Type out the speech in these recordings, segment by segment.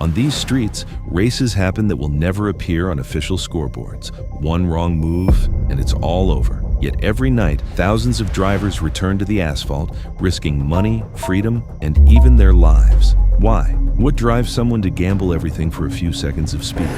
On these streets, races happen that will never appear on official scoreboards. One wrong move, and it's all over. Yet every night, thousands of drivers return to the asphalt, risking money, freedom, and even their lives. Why? What drives someone to gamble everything for a few seconds of speed?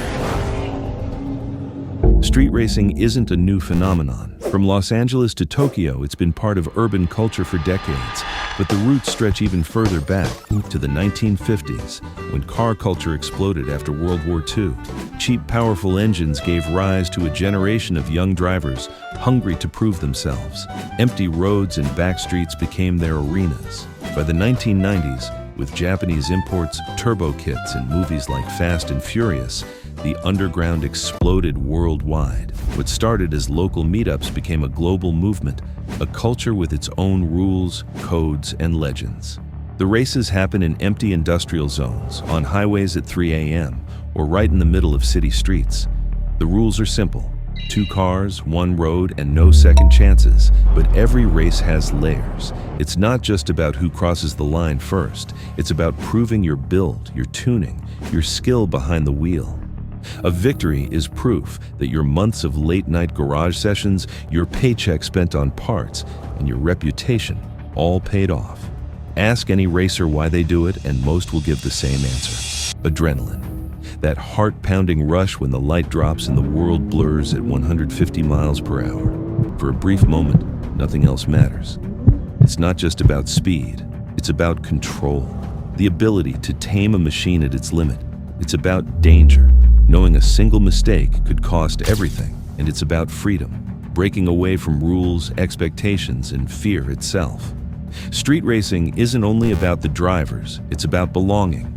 Street racing isn't a new phenomenon. From Los Angeles to Tokyo, it's been part of urban culture for decades. But the roots stretch even further back, to the 1950s, when car culture exploded after World War II. Cheap, powerful engines gave rise to a generation of young drivers hungry to prove themselves. Empty roads and back streets became their arenas. By the 1990s, with Japanese imports, turbo kits, and movies like Fast and Furious, the underground exploded worldwide. What started as local meetups became a global movement, a culture with its own rules, codes, and legends. The races happen in empty industrial zones, on highways at 3 a.m., or right in the middle of city streets. The rules are simple: 2 cars, 1 road, and no second chances. But every race has layers. It's not just about who crosses the line first. It's about proving your build, your tuning, your skill behind the wheel. A victory is proof that your months of late-night garage sessions, your paycheck spent on parts, and your reputation all paid off. Ask any racer why they do it, and most will give the same answer: adrenaline. That heart-pounding rush when the light drops and the world blurs at 150 miles per hour. For a brief moment, nothing else matters. It's not just about speed, it's about control. The ability to tame a machine at its limit. It's about danger, knowing a single mistake could cost everything. And it's about freedom, breaking away from rules, expectations, and fear itself. Street racing isn't only about the drivers, it's about belonging.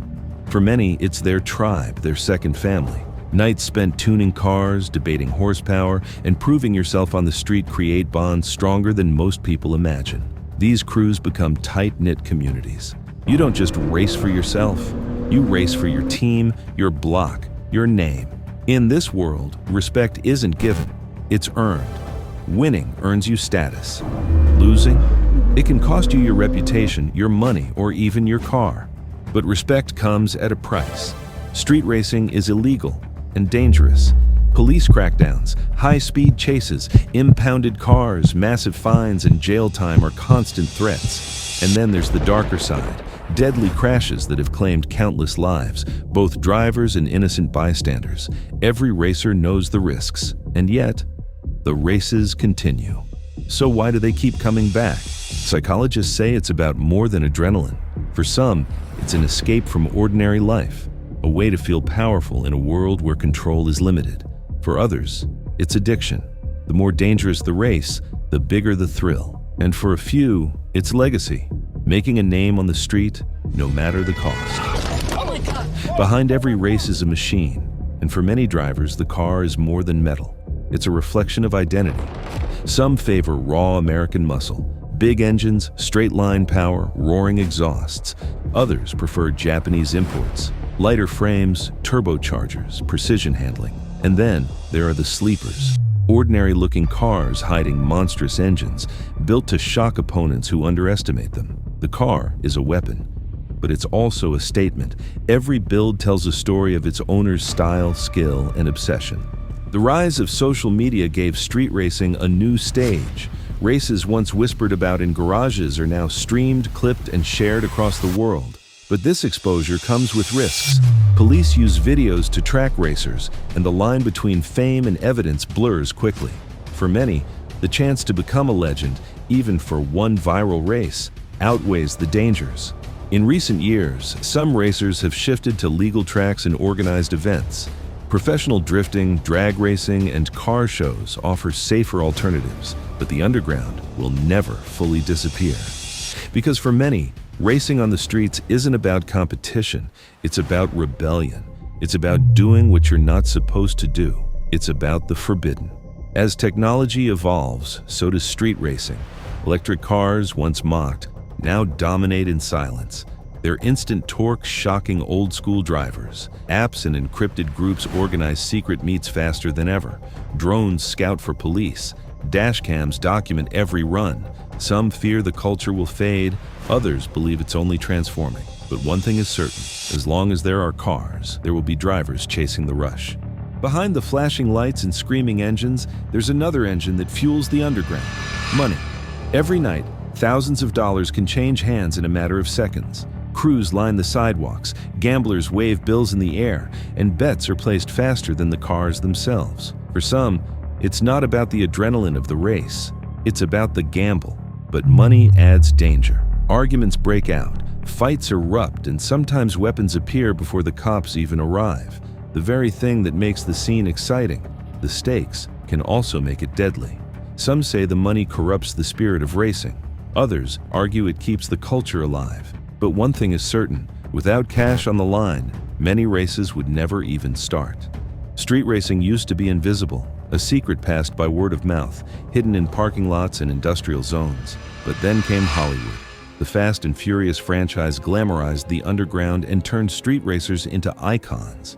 For many, it's their tribe, their second family. Nights spent tuning cars, debating horsepower, and proving yourself on the street create bonds stronger than most people imagine. These crews become tight-knit communities. You don't just race for yourself, you race for your team, your block, your name. In this world, respect isn't given, it's earned. Winning earns you status. Losing? It can cost you your reputation, your money, or even your car. But respect comes at a price. Street racing is illegal and dangerous. Police crackdowns, high-speed chases, impounded cars, massive fines, and jail time are constant threats. And then there's the darker side. Deadly crashes that have claimed countless lives, both drivers and innocent bystanders. Every racer knows the risks, and yet, the races continue. So why do they keep coming back? Psychologists say it's about more than adrenaline. For some, it's an escape from ordinary life, a way to feel powerful in a world where control is limited. For others, it's addiction. The more dangerous the race, the bigger the thrill. And for a few, it's legacy. Making a name on the street, no matter the cost. Behind every race is a machine, and for many drivers, the car is more than metal. It's a reflection of identity. Some favor raw American muscle, big engines, straight-line power, roaring exhausts. Others prefer Japanese imports, lighter frames, turbochargers, precision handling. And then there are the sleepers. Ordinary-looking cars hiding monstrous engines, built to shock opponents who underestimate them. The car is a weapon, but it's also a statement. Every build tells a story of its owner's style, skill, and obsession. The rise of social media gave street racing a new stage. Races once whispered about in garages are now streamed, clipped, and shared across the world. But this exposure comes with risks. Police use videos to track racers, and the line between fame and evidence blurs quickly. For many, the chance to become a legend, even for one viral race, outweighs the dangers. In recent years, some racers have shifted to legal tracks and organized events. Professional drifting, drag racing, and car shows offer safer alternatives, but the underground will never fully disappear. Because for many, racing on the streets isn't about competition, it's about rebellion. It's about doing what you're not supposed to do. It's about the forbidden. As technology evolves, so does street racing. Electric cars, once mocked, now dominate in silence. Their instant torque shocking old-school drivers. Apps and encrypted groups organize secret meets faster than ever. Drones scout for police. Dashcams document every run. Some fear the culture will fade, others believe it's only transforming. But one thing is certain, As long as there are cars, there will be drivers chasing the rush. Behind the flashing lights and screaming engines, there's another engine that fuels the underground: money. Every night, thousands of dollars can change hands in a matter of seconds. Crews line the sidewalks, gamblers wave bills in the air, and bets are placed faster than the cars themselves. For some, it's not about the adrenaline of the race, it's about the gamble. But money adds danger. Arguments break out, fights erupt, and sometimes weapons appear before the cops even arrive. The very thing that makes the scene exciting, the stakes, can also make it deadly. Some say the money corrupts the spirit of racing. Others argue it keeps the culture alive. But one thing is certain, without cash on the line, many races would never even start. Street racing used to be invisible, a secret passed by word of mouth, hidden in parking lots and industrial zones. But then came Hollywood. The Fast and Furious franchise glamorized the underground and turned street racers into icons.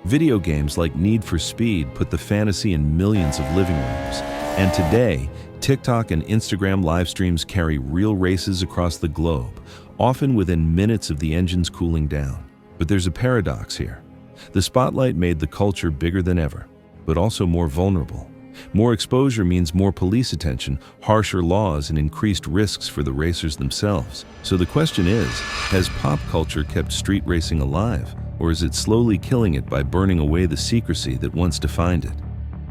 Video games like Need for Speed put the fantasy in millions of living rooms. And today, TikTok and Instagram live streams carry real races across the globe, often within minutes of the engines cooling down. But there's a paradox here. The spotlight made the culture bigger than ever, but also more vulnerable. More exposure means more police attention, harsher laws, and increased risks for the racers themselves. So the question is, has pop culture kept street racing alive, or is it slowly killing it by burning away the secrecy that once defined it?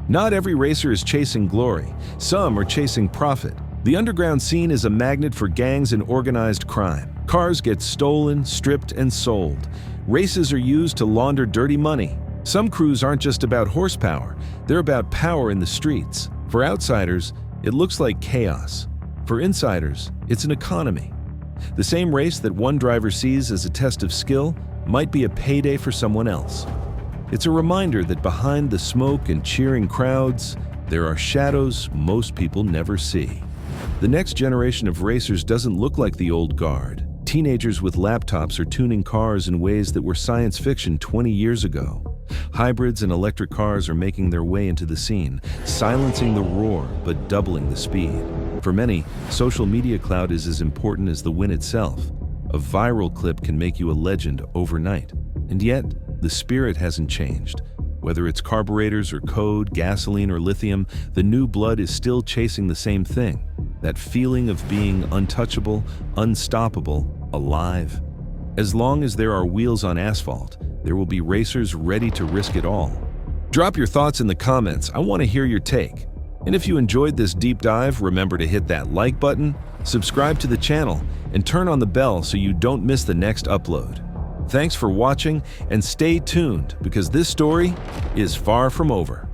Not every racer is chasing glory. Some are chasing profit. The underground scene is a magnet for gangs and organized crime. Cars get stolen, stripped, and sold. Races are used to launder dirty money. Some crews aren't just about horsepower, they're about power in the streets. For outsiders, it looks like chaos. For insiders, it's an economy. The same race that one driver sees as a test of skill might be a payday for someone else. It's a reminder that behind the smoke and cheering crowds, there are shadows most people never see. The next generation of racers doesn't look like the old guard. Teenagers with laptops are tuning cars in ways that were science fiction 20 years ago. Hybrids and electric cars are making their way into the scene, silencing the roar but doubling the speed. For many, social media clout is as important as the win itself. A viral clip can make you a legend overnight. And yet, the spirit hasn't changed. Whether it's carburetors or code, gasoline or lithium, the new blood is still chasing the same thing. That feeling of being untouchable, unstoppable, alive. As long as there are wheels on asphalt, there will be racers ready to risk it all. Drop your thoughts in the comments. I want to hear your take. And if you enjoyed this deep dive, remember to hit that like button, subscribe to the channel, and turn on the bell so you don't miss the next upload. Thanks for watching, and stay tuned because this story is far from over.